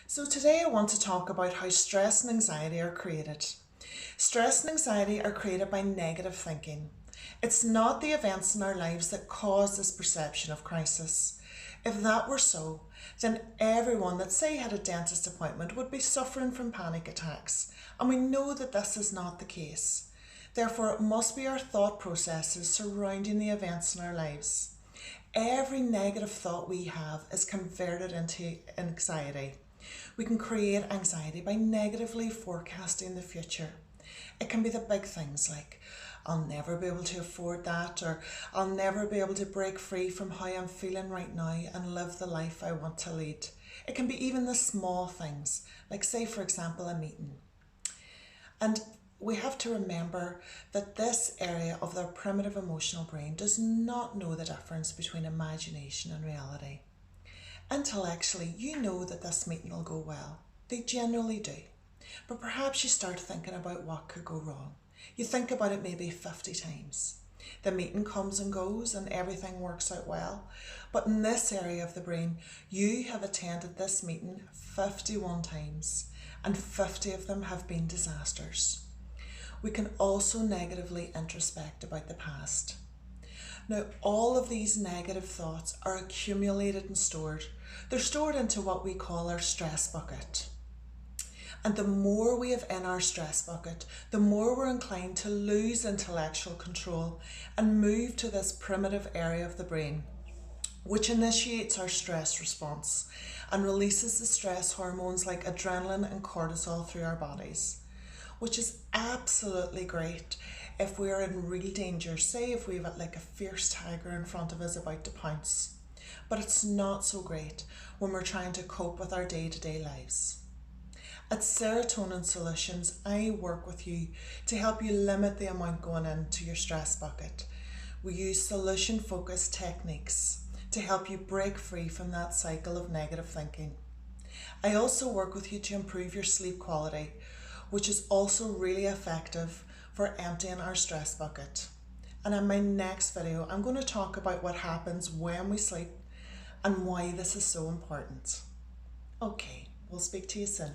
So today I want to talk about how stress and anxiety are created. Stress and anxiety are created by negative thinking. It's not the events in our lives that cause this perception of crisis. If that were so, then everyone that say had a dentist appointment would be suffering from panic attacks, and we know that this is not the case. Therefore, it must be our thought processes surrounding the events in our lives. Every negative thought we have is converted into anxiety. We can create anxiety by negatively forecasting the future. It can be the big things like, I'll never be able to afford that, or I'll never be able to break free from how I'm feeling right now and live the life I want to lead. It can be even the small things, like, say, for example, a meeting. And we have to remember that this area of their primitive emotional brain does not know the difference between imagination and reality. Intellectually, you know that this meeting will go well. They generally do. But perhaps you start thinking about what could go wrong. You think about it maybe 50 times. The meeting comes and goes and everything works out well. But in this area of the brain, you have attended this meeting 51 times, and 50 of them have been disasters. We can also negatively introspect about the past. Now, all of these negative thoughts are accumulated and stored. They're stored into what we call our stress bucket. And the more we have in our stress bucket, the more we're inclined to lose intellectual control and move to this primitive area of the brain, which initiates our stress response and releases the stress hormones like adrenaline and cortisol through our bodies, which is absolutely great if we're in real danger, say if we have like a fierce tiger in front of us about to pounce. But it's not so great when we're trying to cope with our day-to-day lives. At Serotonin Solutions, I work with you to help you limit the amount going into your stress bucket. We use solution-focused techniques to help you break free from that cycle of negative thinking. I also work with you to improve your sleep quality, which is also really effective for emptying our stress bucket. And in my next video, I'm going to talk about what happens when we sleep and why this is so important. Okay, we'll speak to you soon.